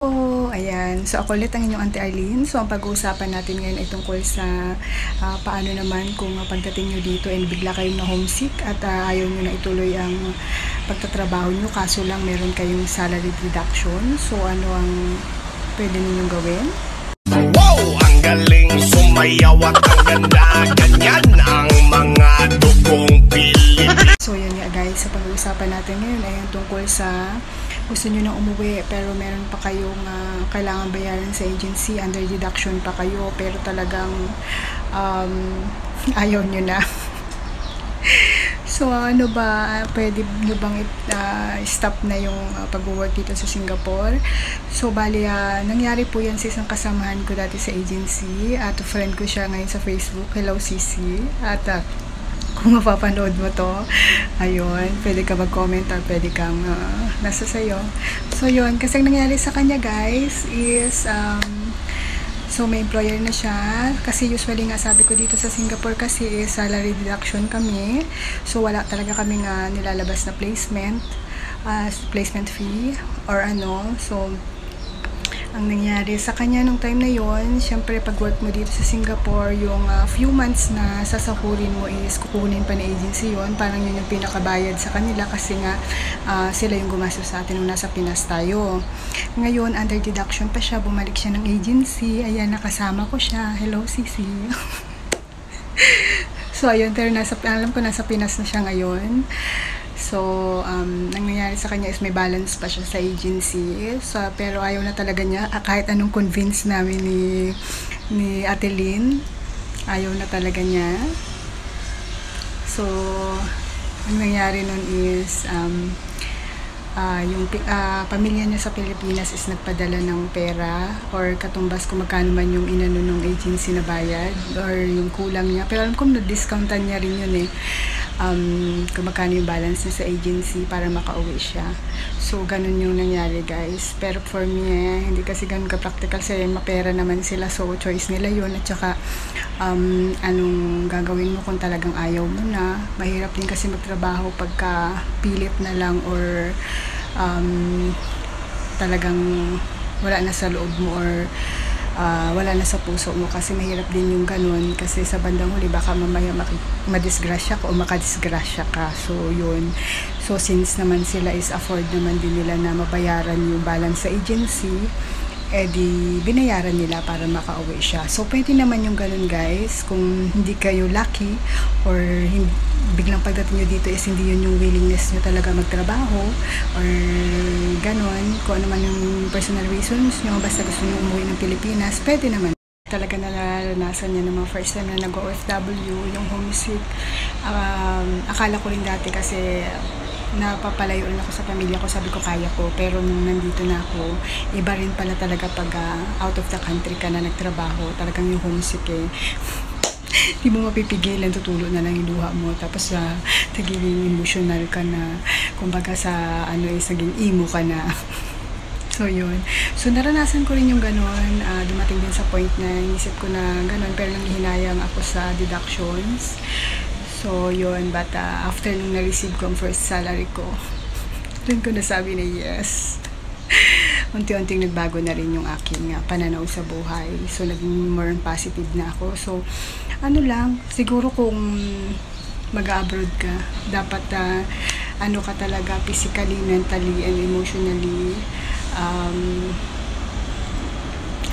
Oh, ayan. So, ako ulit ang inyong Auntie Arlene. So, ang pag-uusapan natin ngayon ay tungkol sa paano naman kung pagdating nyo dito ay bigla kayong na homesick at ayaw nyo na ituloy ang pagtatrabaho nyo kaso lang meron kayong salary deduction. So, ano ang pwede ninyong gawin? Wow! Ang galing sumayaw at ang ganda. Ganyan ang mga dugong Pilipino. So, yun nga guys. Sa pag-uusapan natin ngayon ay tungkol sa gusto nyo na umuwi pero meron pa kayong kailangan bayaran sa agency, under deduction pa kayo pero talagang ayaw nyo na. So ano ba, pwede nyo bang stop na yung pag-work dito sa Singapore? So bali, nangyari po yan sa isang kasamahan ko dati sa agency at friend ko siya ngayon sa Facebook. Hello Sisi. At kung mapapanood mo to, ayun, pwede ka mag-comment or pwede kang nasa sayo. So yun, kasi ang nangyari sa kanya guys is so may employer na siya kasi usually nga sabi ko dito sa Singapore kasi salary deduction kami, so wala talaga kami nga nilalabas na placement fee or ano. So ang nangyari sa kanya nung time na yon, syempre pag work mo dito sa Singapore, yung few months na sasahurin mo is kukunin pa na agency yon, parang yun yung pinakabayad sa kanila kasi nga sila yung gumastos sa atin nung nasa Pinas tayo. Ngayon under deduction pa siya, bumalik siya ng agency, ayan nakasama ko siya. Hello Sisi. So ayun, pero alam ko nasa Pinas na siya ngayon. So, nangyayari sa kanya is may balance pa siya sa agency. So, pero ayaw na talaga niya. Kahit anong convince namin ni Ate Lynn, ayaw na talaga niya. So, ang nangyari nun is, yung pamilya niya sa Pilipinas is nagpadala ng pera or katumbas kung magkano man yung inano ng agency na bayad or yung kulang niya. Pero alam ko na-discountan niya rin yun eh. Kung magkano yung balance niya sa agency para makauwi siya. So, ganun yung nangyari guys. Pero for me, hindi kasi ganun ka-practical kasi mapera naman sila. So, choice nila yun. At saka, anong gagawin mo kung talagang ayaw mo na. Mahirap din kasi magtrabaho pagka pilit na lang or talagang wala na sa loob mo or wala na sa puso mo kasi mahirap din yung ganun kasi sa bandang huli baka mamaya madisgrasya ka o makadisgrasya ka. So yun, so since naman sila is afford naman din nila na mabayaran yung balance sa agency, di binayaran nila para makauwi siya. So pwede naman yung ganun guys kung hindi kayo lucky or biglang pagdating nyo dito is hindi yun yung willingness nyo talaga magtrabaho or ganon, kung ano man yung personal reasons nyo, basta gusto nyo umuwi ng Pilipinas, pwede naman. Talaga naranasan niya ng mga first time na nag-OFW, yung homesick. Akala ko rin dati kasi napapalayo rin ako sa pamilya ko, sabi ko kaya ko, pero nung nandito na ako, iba rin pala talaga pag out of the country ka na nagtrabaho, talagang yung homesick eh. Di mo mapipigilan, tutulo na lang yung luha mo, tapos nagiging emotional ka na, kumbaga sa ano is naging emo ka na. So yun, so naranasan ko rin yung ganon, dumating din sa point na inisip ko na ganon, pero nanghihinayang ako sa deductions. So yun, but after nung na-receive ko ang first salary ko, doon ko nasabi na yes. Unti-unting nagbago na rin yung aking pananaw sa buhay. So naging more positive na ako. So ano lang, siguro kung mag-abroad ka, dapat ano ka talaga physically, mentally, and emotionally,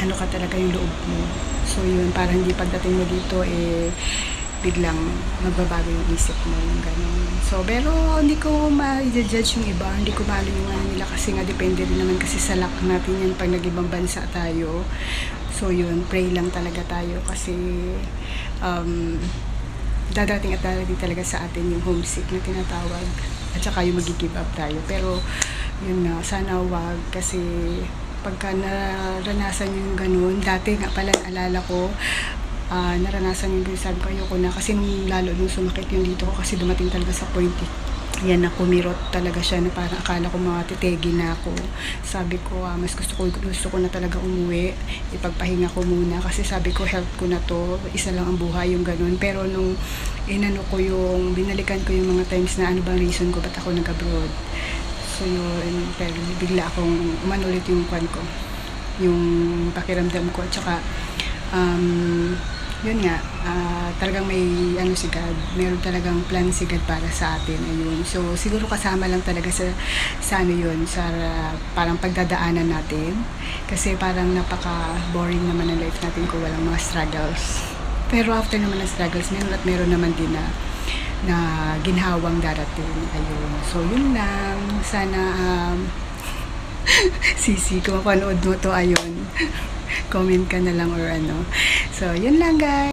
ano ka talaga yung loob mo. So yun, para hindi pagdating mo dito biglang magbabago yung isip mo, yung gano'n. So, pero hindi ko ma-judge yung iba, hindi ko mahalo yung ano nila kasi nga depende rin naman kasi sa luck natin yan pag nag-ibang bansa tayo. So, yun, pray lang talaga tayo kasi dadating at dadating talaga sa atin yung homesick na tinatawag at saka yung mag-give up tayo. Pero, yun na, sana wag kasi pagka naranasan yung gano'n, dati nga pala naalala ko, naranasan yung sabi ko ayoko na kasi nung lalo nung sumakit yung dito ko kasi dumating talaga sa point yan na kumirot talaga siya na parang akala ko matitegi na ako. Sabi ko mas gusto ko na talaga umuwi, ipagpahinga ko muna kasi sabi ko health ko na to, isa lang ang buhay yung ganun. Pero nung inano ko yung binalikan ko yung mga times na ano bang reason ko ba't ako nag-abroad, so yun, pero bigla akong umanulit yung kwan ko, yung pakiramdam ko. At saka yun nga, talagang may ano si God, meron talagang plan si God para sa atin. Ayun. So siguro kasama lang talaga sa ano yun, sa parang pagdadaanan natin, kasi parang napaka boring naman ang life natin kung walang mga struggles. Pero after naman ng struggles, meron naman din na ginhawang darating. Ayun. So yun lang, sana Sisi, kung mapanood mo to, ayun, comment ka na lang or ano. So yun lang guys.